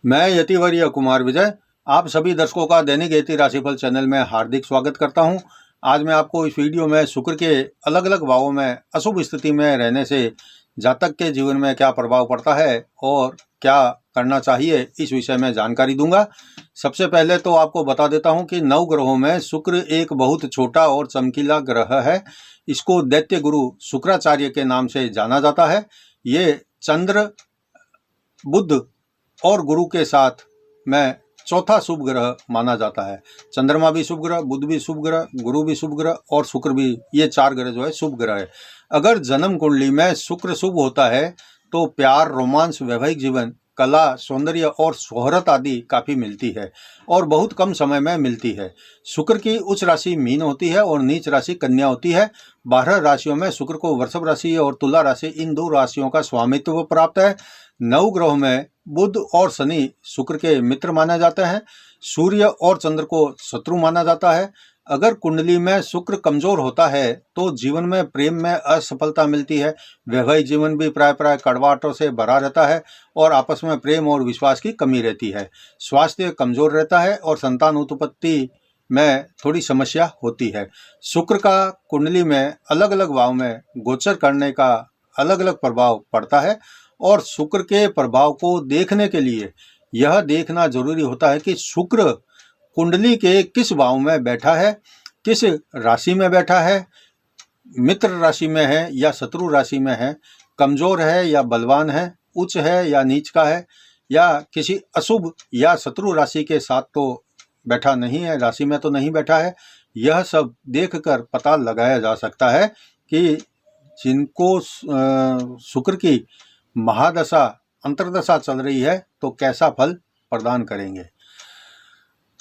मैं यतिवर्य कुमार विजय आप सभी दर्शकों का दैनिक यति राशिफल चैनल में हार्दिक स्वागत करता हूं। आज मैं आपको इस वीडियो में शुक्र के अलग अलग भावों में अशुभ स्थिति में रहने से जातक के जीवन में क्या प्रभाव पड़ता है और क्या करना चाहिए, इस विषय में जानकारी दूंगा। सबसे पहले तो आपको बता देता हूं कि 9 ग्रहों में शुक्र एक बहुत छोटा और चमकीला ग्रह है। इसको दैत्य गुरु शुक्राचार्य के नाम से जाना जाता है। ये चंद्र, बुध और गुरु के साथ में चौथा शुभ ग्रह माना जाता है। चंद्रमा भी शुभ ग्रह, बुध भी शुभ ग्रह, गुरु भी शुभ ग्रह और शुक्र भी, ये 4 ग्रह जो है शुभ ग्रह है। अगर जन्म कुंडली में शुक्र शुभ होता है तो प्यार, रोमांस, वैवाहिक जीवन, कला, सौंदर्य और शोहरत आदि काफ़ी मिलती है और बहुत कम समय में मिलती है। शुक्र की उच्च राशि मीन होती है और नीच राशि कन्या होती है। 12 राशियों में शुक्र को वृषभ राशि और तुला राशि, इन 2 राशियों का स्वामित्व प्राप्त है। 9 ग्रहों में बुध और शनि शुक्र के मित्र माने जाते हैं। सूर्य और चंद्र को शत्रु माना जाता है। अगर कुंडली में शुक्र कमजोर होता है तो जीवन में प्रेम में असफलता मिलती है। वैवाहिक जीवन भी प्राय कड़वाहटों से भरा रहता है और आपस में प्रेम और विश्वास की कमी रहती है। स्वास्थ्य कमजोर रहता है और संतान उत्पत्ति में थोड़ी समस्या होती है। शुक्र का कुंडली में अलग अलग भाव में गोचर करने का अलग अलग प्रभाव पड़ता है और शुक्र के प्रभाव को देखने के लिए यह देखना जरूरी होता है कि शुक्र कुंडली के किस भाव में बैठा है, किस राशि में बैठा है, मित्र राशि में है या शत्रु राशि में है, कमजोर है या बलवान है, उच्च है या नीच का है, या किसी अशुभ या शत्रु राशि के साथ तो बैठा नहीं है, राशि में तो नहीं बैठा है। यह सब देखकर पता लगाया जा सकता है कि जिनको शुक्र की महादशा, अंतर्दशा चल रही है तो कैसा फल प्रदान करेंगे।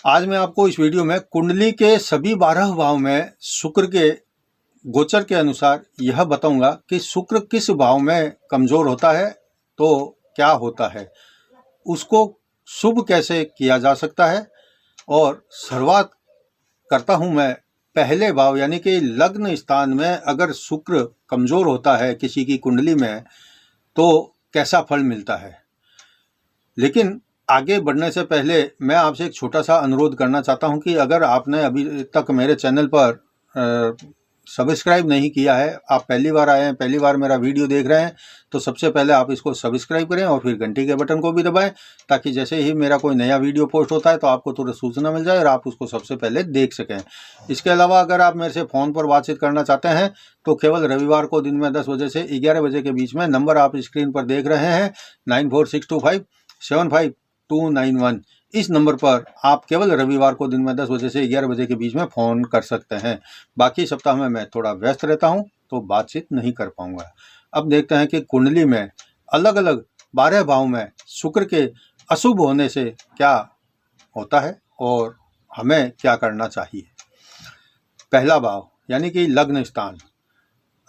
आज मैं आपको इस वीडियो में कुंडली के सभी 12 भाव में शुक्र के गोचर के अनुसार यह बताऊंगा कि शुक्र किस भाव में कमजोर होता है तो क्या होता है, उसको शुभ कैसे किया जा सकता है। और शुरुआत करता हूं मैं पहले भाव यानी कि लग्न स्थान में अगर शुक्र कमजोर होता है किसी की कुंडली में तो कैसा फल मिलता है। लेकिन आगे बढ़ने से पहले मैं आपसे एक छोटा सा अनुरोध करना चाहता हूं कि अगर आपने अभी तक मेरे चैनल पर सब्सक्राइब नहीं किया है, आप पहली बार आए हैं, पहली बार मेरा वीडियो देख रहे हैं, तो सबसे पहले आप इसको सब्सक्राइब करें और फिर घंटी के बटन को भी दबाएं ताकि जैसे ही मेरा कोई नया वीडियो पोस्ट होता है तो आपको तुरंत सूचना मिल जाए और आप उसको सबसे पहले देख सकें। इसके अलावा अगर आप मेरे से फ़ोन पर बातचीत करना चाहते हैं तो केवल रविवार को दिन में 10 बजे से 11 बजे के बीच में, नंबर आप स्क्रीन पर देख रहे हैं 9462575291, इस नंबर पर आप केवल रविवार को दिन में 10 बजे से 11 बजे के बीच में फ़ोन कर सकते हैं। बाकी सप्ताह में मैं थोड़ा व्यस्त रहता हूं तो बातचीत नहीं कर पाऊंगा। अब देखते हैं कि कुंडली में अलग अलग 12 भाव में शुक्र के अशुभ होने से क्या होता है और हमें क्या करना चाहिए। पहला भाव यानी कि लग्न स्थान।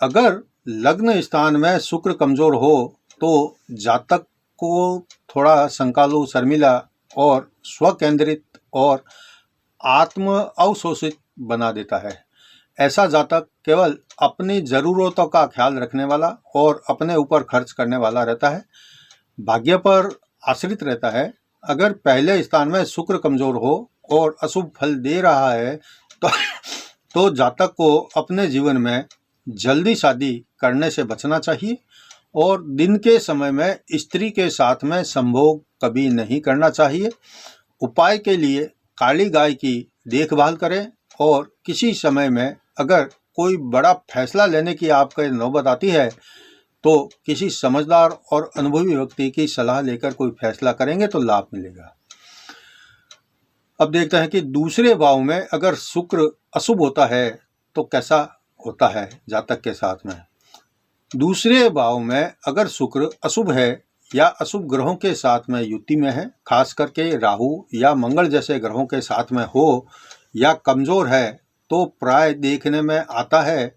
अगर लग्न स्थान में शुक्र कमजोर हो तो जातक को थोड़ा संकालु, शर्मिला और स्वकेंद्रित और आत्म अवशोषित बना देता है। ऐसा जातक केवल अपनी ज़रूरतों का ख्याल रखने वाला और अपने ऊपर खर्च करने वाला रहता है, भाग्य पर आश्रित रहता है। अगर पहले स्थान में शुक्र कमजोर हो और अशुभ फल दे रहा है तो जातक को अपने जीवन में जल्दी शादी करने से बचना चाहिए और दिन के समय में स्त्री के साथ में संभोग कभी नहीं करना चाहिए। उपाय के लिए काली गाय की देखभाल करें और किसी समय में अगर कोई बड़ा फैसला लेने की आपके नौबत आती है तो किसी समझदार और अनुभवी व्यक्ति की सलाह लेकर कोई फैसला करेंगे तो लाभ मिलेगा। अब देखते हैं कि दूसरे भाव में अगर शुक्र अशुभ होता है तो कैसा होता है जातक के साथ में। दूसरे भाव में अगर शुक्र अशुभ है या अशुभ ग्रहों के साथ में युति में है, खास करके राहु या मंगल जैसे ग्रहों के साथ में हो या कमजोर है, तो प्राय देखने में आता है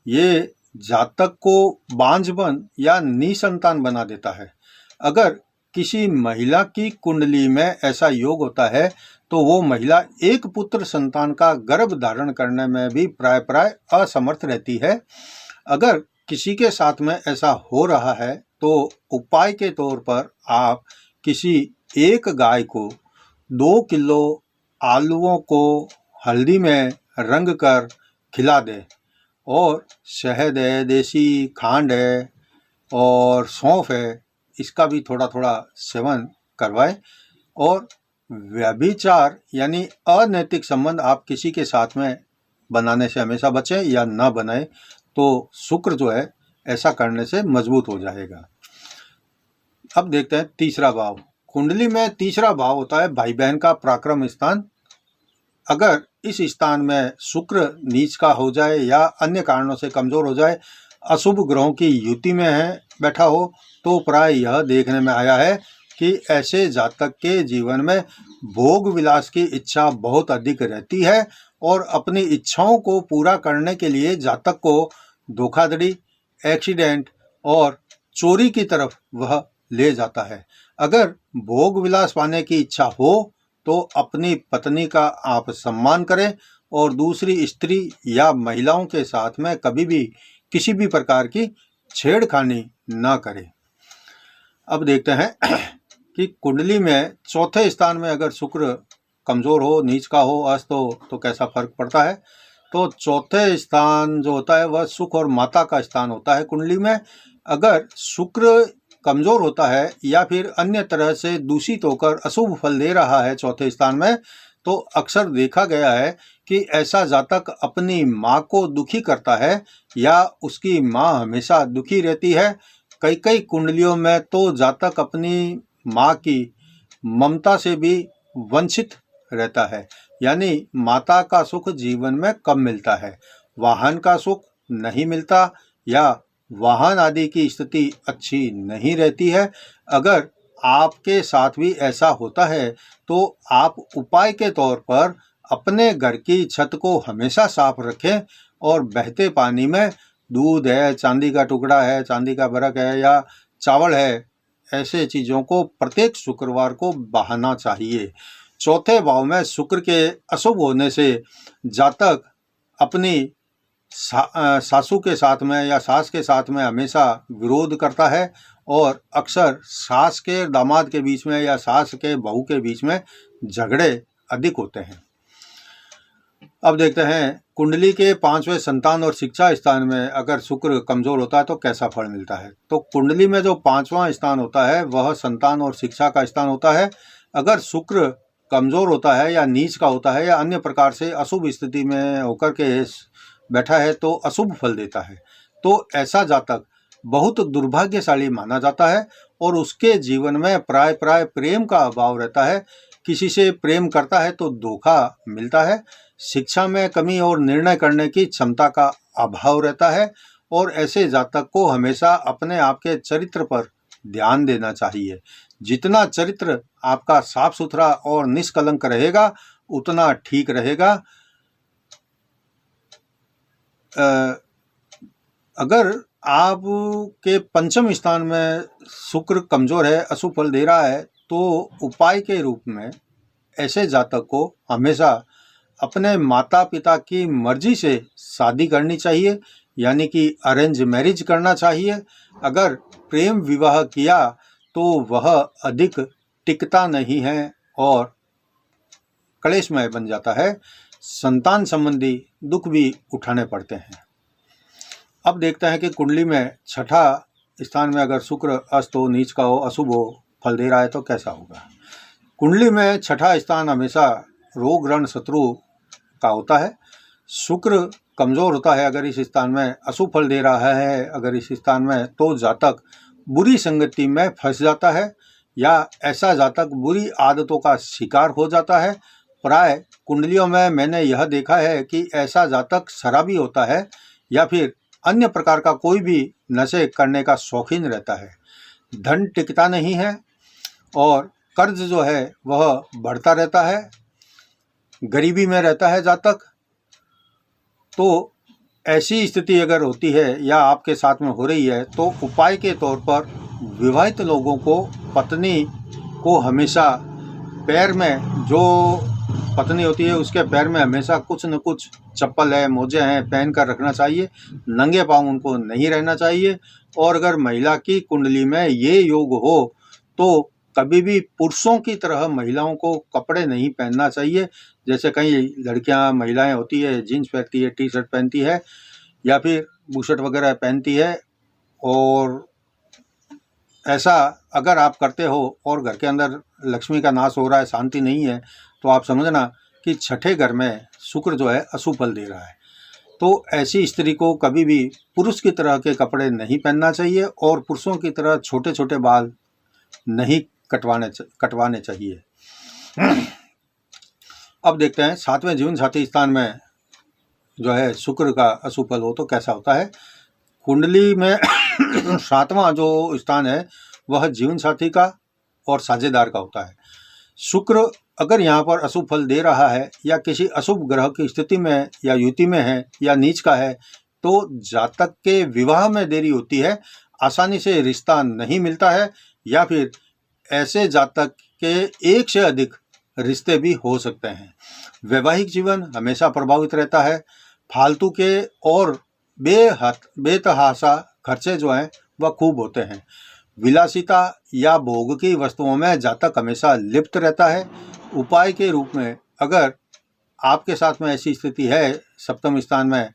ये जातक को बांझपन या निसंतान बना देता है। अगर किसी महिला की कुंडली में ऐसा योग होता है तो वो महिला एक पुत्र संतान का गर्भ धारण करने में भी प्राय असमर्थ रहती है। अगर किसी के साथ में ऐसा हो रहा है तो उपाय के तौर पर आप किसी एक गाय को 2 किलो आलूओं को हल्दी में रंग कर खिला दे और शहद है, देसी खांड है और सौंफ है, इसका भी थोड़ा थोड़ा सेवन करवाए। और व्यभिचार यानी अनैतिक संबंध आप किसी के साथ में बनाने से हमेशा बचें या ना बनाए, तो शुक्र जो है ऐसा करने से मजबूत हो जाएगा। अब देखते हैं तीसरा भाव। कुंडली में तीसरा भाव होता है भाई बहन का पराक्रम स्थान। अगर इस स्थान में शुक्र नीच का हो जाए या अन्य कारणों से कमजोर हो जाए, अशुभ ग्रहों की युति में है बैठा हो, तो प्राय यह देखने में आया है कि ऐसे जातक के जीवन में भोग विलास की इच्छा बहुत अधिक रहती है और अपनी इच्छाओं को पूरा करने के लिए जातक को धोखाधड़ी, एक्सीडेंट और चोरी की तरफ वह ले जाता है। अगर भोग विलास पाने की इच्छा हो तो अपनी पत्नी का आप सम्मान करें और दूसरी स्त्री या महिलाओं के साथ में कभी भी किसी भी प्रकार की छेड़खानी ना करें। अब देखते हैं कि कुंडली में चौथे स्थान में अगर शुक्र कमजोर हो, नीच का हो, अस्त हो, तो कैसा फर्क पड़ता है। तो चौथे स्थान जो होता है वह सुख और माता का स्थान होता है कुंडली में। अगर शुक्र कमजोर होता है या फिर अन्य तरह से दूषित होकर अशुभ फल दे रहा है चौथे स्थान में, तो अक्सर देखा गया है कि ऐसा जातक अपनी माँ को दुखी करता है या उसकी माँ हमेशा दुखी रहती है। कई कुंडलियों में तो जातक अपनी माँ की ममता से भी वंचित रहता है, यानी माता का सुख जीवन में कम मिलता है, वाहन का सुख नहीं मिलता या वाहन आदि की स्थिति अच्छी नहीं रहती है। अगर आपके साथ भी ऐसा होता है तो आप उपाय के तौर पर अपने घर की छत को हमेशा साफ रखें और बहते पानी में दूध है, चांदी का टुकड़ा है, चांदी का बरक है या चावल है, ऐसे चीज़ों को प्रत्येक शुक्रवार को बहाना चाहिए। चौथे भाव में शुक्र के अशुभ होने से जातक अपनी सासू के साथ में या सास के साथ में हमेशा विरोध करता है और अक्सर सास के दामाद के बीच में या सास के बहू के बीच में झगड़े अधिक होते हैं। अब देखते हैं कुंडली के 5वें संतान और शिक्षा स्थान में अगर शुक्र कमजोर होता है तो कैसा फल मिलता है। तो कुंडली में जो 5वां स्थान होता है वह संतान और शिक्षा का स्थान होता है। अगर शुक्र कमजोर होता है या नीच का होता है या अन्य प्रकार से अशुभ स्थिति में होकर के बैठा है तो अशुभ फल देता है, तो ऐसा जातक बहुत दुर्भाग्यशाली माना जाता है और उसके जीवन में प्राय प्रेम का अभाव रहता है। किसी से प्रेम करता है तो धोखा मिलता है। शिक्षा में कमी और निर्णय करने की क्षमता का अभाव रहता है और ऐसे जातक को हमेशा अपने आप के चरित्र पर ध्यान देना चाहिए। जितना चरित्र आपका साफ सुथरा और निष्कलंक रहेगा उतना ठीक रहेगा। अगर आपके 5वें स्थान में शुक्र कमजोर है, अशुभ फल दे रहा है, तो उपाय के रूप में ऐसे जातक को हमेशा अपने माता पिता की मर्जी से शादी करनी चाहिए, यानी कि अरेंज मैरिज करना चाहिए। अगर प्रेम विवाह किया तो वह अधिक टिकता नहीं है और क्लेशमय बन जाता है, संतान संबंधी दुख भी उठाने पड़ते हैं। अब देखते हैं कि कुंडली में 6ठा स्थान में अगर शुक्र अस्त हो, नीच का हो, अशुभ हो, फल दे रहा है तो कैसा होगा। कुंडली में 6ठा स्थान हमेशा रोग रण शत्रु का होता है। शुक्र कमजोर होता है अगर इस स्थान में, अशुभ फल दे रहा है अगर इस स्थान में, तो जातक बुरी संगति में फंस जाता है या ऐसा जातक बुरी आदतों का शिकार हो जाता है। प्राय कुंडलियों में मैंने यह देखा है कि ऐसा जातक शराबी होता है या फिर अन्य प्रकार का कोई भी नशे करने का शौकीन रहता है। धन टिकता नहीं है और कर्ज जो है वह बढ़ता रहता है, गरीबी में रहता है जातक। तो ऐसी स्थिति अगर होती है या आपके साथ में हो रही है तो उपाय के तौर पर विवाहित लोगों को पत्नी को हमेशा पैर में, जो पत्नी होती है उसके पैर में हमेशा कुछ न कुछ चप्पल है, मोजे हैं, पहन कर रखना चाहिए। नंगे पाँव उनको नहीं रहना चाहिए। और अगर महिला की कुंडली में ये योग हो तो कभी भी पुरुषों की तरह महिलाओं को कपड़े नहीं पहनना चाहिए। जैसे कई लड़कियां महिलाएं होती है, जीन्स पहनती है, टी शर्ट पहनती है या फिर बुशर्ट वगैरह पहनती है, और ऐसा अगर आप करते हो और घर के अंदर लक्ष्मी का नाश हो रहा है, शांति नहीं है, तो आप समझना कि छठे घर में शुक्र जो है अशुभ फल दे रहा है। तो ऐसी स्त्री को कभी भी पुरुष की तरह के कपड़े नहीं पहनना चाहिए और पुरुषों की तरह छोटे छोटे बाल नहीं कटवाने चाहिए। अब देखते हैं 7वें जीवन साथी स्थान में जो है शुक्र का अशुभ फल हो तो कैसा होता है। कुंडली में 7वां जो स्थान है वह जीवन साथी का और साझेदार का होता है। शुक्र अगर यहाँ पर अशुभ फल दे रहा है या किसी अशुभ ग्रह की स्थिति में या युति में है या नीच का है, तो जातक के विवाह में देरी होती है, आसानी से रिश्ता नहीं मिलता है, या फिर ऐसे जातक के एक से अधिक रिश्ते भी हो सकते हैं। वैवाहिक जीवन हमेशा प्रभावित रहता है। फालतू के और बेतहाशा खर्चे जो हैं वह खूब होते हैं। विलासिता या भोग की वस्तुओं में जातक हमेशा लिप्त रहता है। उपाय के रूप में अगर आपके साथ में ऐसी स्थिति है 7वें स्थान में,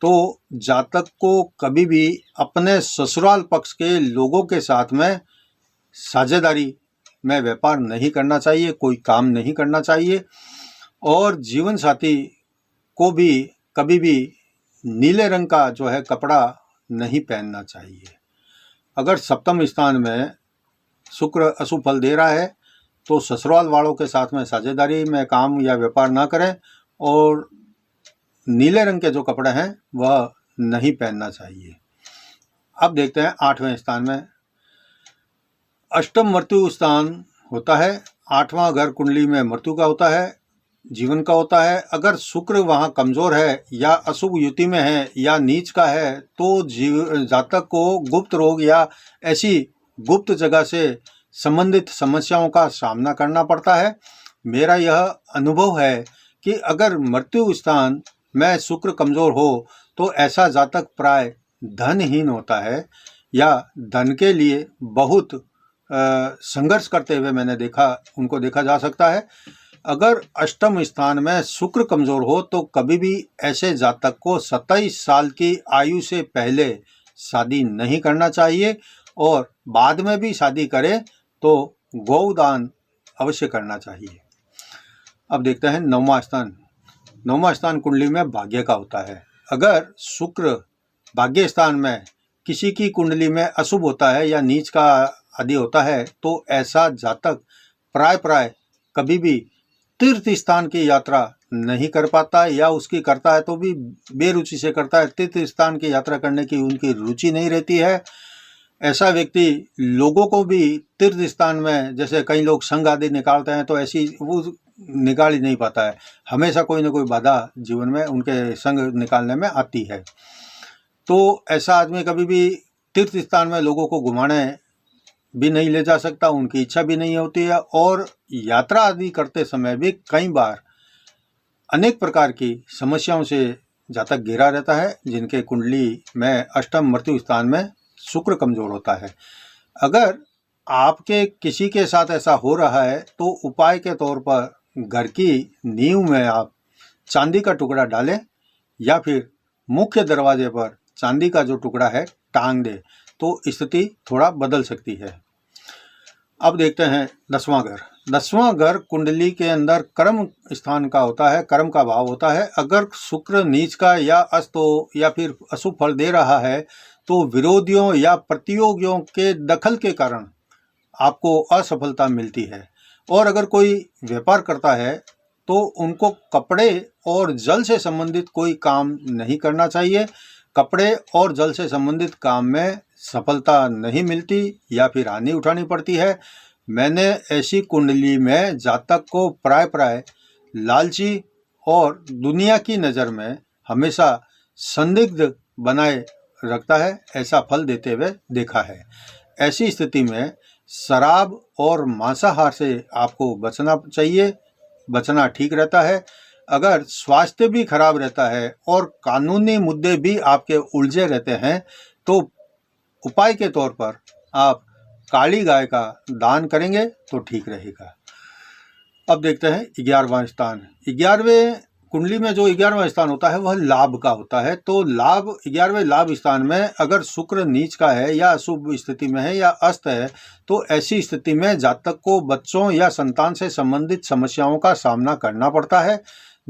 तो जातक को कभी भी अपने ससुराल पक्ष के लोगों के साथ में साझेदारी में व्यापार नहीं करना चाहिए, कोई काम नहीं करना चाहिए। और जीवन साथी को भी कभी भी नीले रंग का जो है कपड़ा नहीं पहनना चाहिए। अगर 7वें स्थान में शुक्र अशुभ फल दे रहा है तो ससुराल वालों के साथ में साझेदारी में काम या व्यापार ना करें और नीले रंग के जो कपड़े हैं वह नहीं पहनना चाहिए। अब देखते हैं 8वें स्थान में अष्टम मृत्यु स्थान होता है। 8वां घर कुंडली में मृत्यु का होता है, जीवन का होता है। अगर शुक्र वहाँ कमज़ोर है या अशुभ युति में है या नीच का है तो जातक को गुप्त रोग या ऐसी गुप्त जगह से संबंधित समस्याओं का सामना करना पड़ता है। मेरा यह अनुभव है कि अगर मृत्यु स्थान में शुक्र कमज़ोर हो तो ऐसा जातक प्राय धनहीन होता है या धन के लिए बहुत संघर्ष करते हुए उनको देखा जा सकता है। अगर अष्टम स्थान में शुक्र कमज़ोर हो तो कभी भी ऐसे जातक को 27 साल की आयु से पहले शादी नहीं करना चाहिए और बाद में भी शादी करे तो गौदान अवश्य करना चाहिए। अब देखते हैं 9वां स्थान। 9वां स्थान कुंडली में भाग्य का होता है। अगर शुक्र भाग्य स्थान में किसी की कुंडली में अशुभ होता है या नीच का आदि होता है तो ऐसा जातक प्राय कभी भी तीर्थ स्थान की यात्रा नहीं कर पाता या उसकी करता है तो भी बेरुचि से करता है। तीर्थ स्थान की यात्रा करने की उनकी रुचि नहीं रहती है। ऐसा व्यक्ति लोगों को भी तीर्थ स्थान में, जैसे कई लोग संघ आदि निकालते हैं, तो ऐसी वो निकाल ही नहीं पाता है। हमेशा कोई ना कोई बाधा जीवन में उनके संघ निकालने में आती है। तो ऐसा आदमी कभी भी तीर्थ स्थान में लोगों को घुमाने भी नहीं ले जा सकता, उनकी इच्छा भी नहीं होती है। और यात्रा आदि करते समय भी कई बार अनेक प्रकार की समस्याओं से जातक घिरा रहता है, जिनके कुंडली में अष्टम मृत्यु स्थान में शुक्र कमज़ोर होता है। अगर आपके किसी के साथ ऐसा हो रहा है तो उपाय के तौर पर घर की नींव में आप चांदी का टुकड़ा डालें या फिर मुख्य दरवाजे पर चांदी का जो टुकड़ा है टांग दे तो स्थिति थोड़ा बदल सकती है। अब देखते हैं 10वां घर। 10वां घर कुंडली के अंदर कर्म स्थान का होता है, कर्म का भाव होता है। अगर शुक्र नीच का या अस्त हो या फिर अशुभ फल दे रहा है तो विरोधियों या प्रतियोगियों के दखल के कारण आपको असफलता मिलती है। और अगर कोई व्यापार करता है तो उनको कपड़े और जल से संबंधित कोई काम नहीं करना चाहिए। कपड़े और जल से संबंधित काम में सफलता नहीं मिलती या फिर हानि उठानी पड़ती है। मैंने ऐसी कुंडली में जातक को प्राय लालची और दुनिया की नज़र में हमेशा संदिग्ध बनाए रखता है, ऐसा फल देते हुए देखा है। ऐसी स्थिति में शराब और मांसाहार से आपको बचना चाहिए, बचना ठीक रहता है। अगर स्वास्थ्य भी खराब रहता है और कानूनी मुद्दे भी आपके उलझे रहते हैं तो उपाय के तौर पर आप काली गाय का दान करेंगे तो ठीक रहेगा। अब देखते हैं 11वां स्थान। 11वें कुंडली में जो 11वां स्थान होता है वह लाभ का होता है। तो लाभ 11वें लाभ स्थान में अगर शुक्र नीच का है या अशुभ स्थिति में है या अस्त है, तो ऐसी स्थिति में जातक को बच्चों या संतान से संबंधित समस्याओं का सामना करना पड़ता है।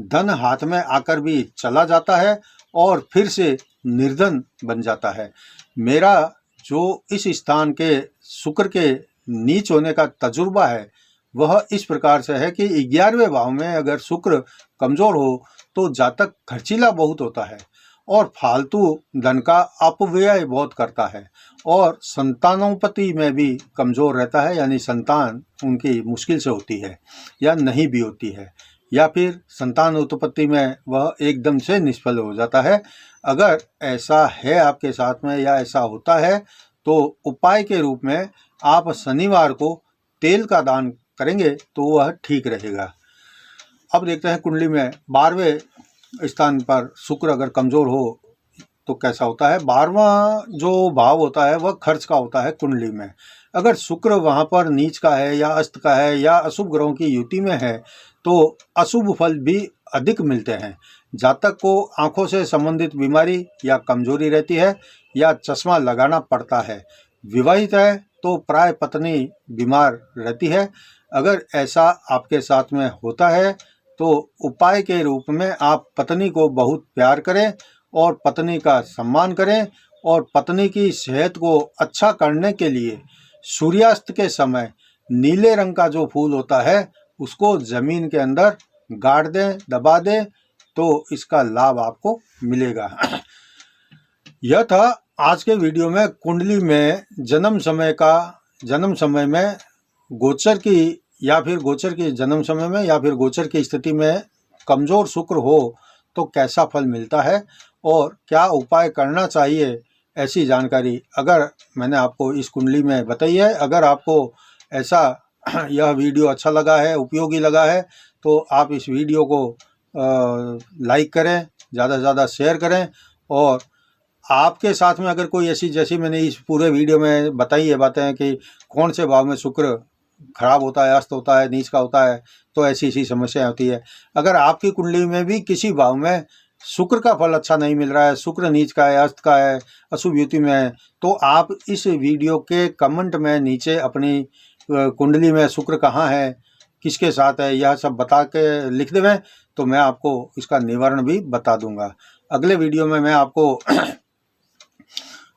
धन हाथ में आकर भी चला जाता है और फिर से निर्धन बन जाता है। मेरा जो इस स्थान के शुक्र के नीच होने का तजुर्बा है वह इस प्रकार से है कि 11वें भाव में अगर शुक्र कमजोर हो तो जातक खर्चीला बहुत होता है और फालतू धन का अपव्यय बहुत करता है और संतानोपति में भी कमजोर रहता है, यानी संतान उनकी मुश्किल से होती है या नहीं भी होती है, या फिर संतान उत्पत्ति में वह एकदम से निष्फल हो जाता है। अगर ऐसा है आपके साथ में या ऐसा होता है तो उपाय के रूप में आप शनिवार को तेल का दान करेंगे तो वह ठीक रहेगा। अब देखते हैं कुंडली में 12वें स्थान पर शुक्र अगर कमजोर हो तो कैसा होता है। 12वां जो भाव होता है वह खर्च का होता है कुंडली में। अगर शुक्र वहां पर नीच का है या अस्त का है या अशुभ ग्रहों की युति में है तो अशुभ फल भी अधिक मिलते हैं। जातक को आंखों से संबंधित बीमारी या कमजोरी रहती है या चश्मा लगाना पड़ता है। विवाहित है तो प्राय पत्नी बीमार रहती है। अगर ऐसा आपके साथ में होता है तो उपाय के रूप में आप पत्नी को बहुत प्यार करें और पत्नी का सम्मान करें और पत्नी की सेहत को अच्छा करने के लिए सूर्यास्त के समय नीले रंग का जो फूल होता है उसको जमीन के अंदर गाड़ दें, दबा दें, तो इसका लाभ आपको मिलेगा। यह था आज के वीडियो में कुंडली में जन्म समय में गोचर की या फिर गोचर के जन्म समय में या फिर गोचर की स्थिति में कमजोर शुक्र हो तो कैसा फल मिलता है और क्या उपाय करना चाहिए, ऐसी जानकारी अगर मैंने आपको इस कुंडली में बताई है। अगर आपको ऐसा यह वीडियो अच्छा लगा है, उपयोगी लगा है, तो आप इस वीडियो को लाइक करें, ज़्यादा से ज़्यादा शेयर करें और आपके साथ में अगर कोई ऐसी, जैसी मैंने इस पूरे वीडियो में बताई है बातें कि कौन से भाव में शुक्र खराब होता है, अस्त होता है, नीच का होता है, तो ऐसी समस्या होती है। अगर आपकी कुंडली में भी किसी भाव में शुक्र का फल अच्छा नहीं मिल रहा है, शुक्र नीच का है, अस्त का है, अशुभ युति में है, तो आप इस वीडियो के कमेंट में नीचे अपनी कुंडली में शुक्र कहाँ है, किसके साथ है, यह सब बता के लिख देवें तो मैं आपको इसका निवारण भी बता दूंगा। अगले वीडियो में मैं आपको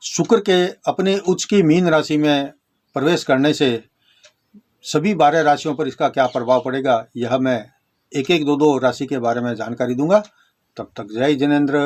शुक्र के अपने उच्च की मीन राशि में प्रवेश करने से सभी 12 राशियों पर इसका क्या प्रभाव पड़ेगा, यह मैं एक एक दो राशि के बारे में जानकारी दूंगा। तब तक जय जिनेंद्र।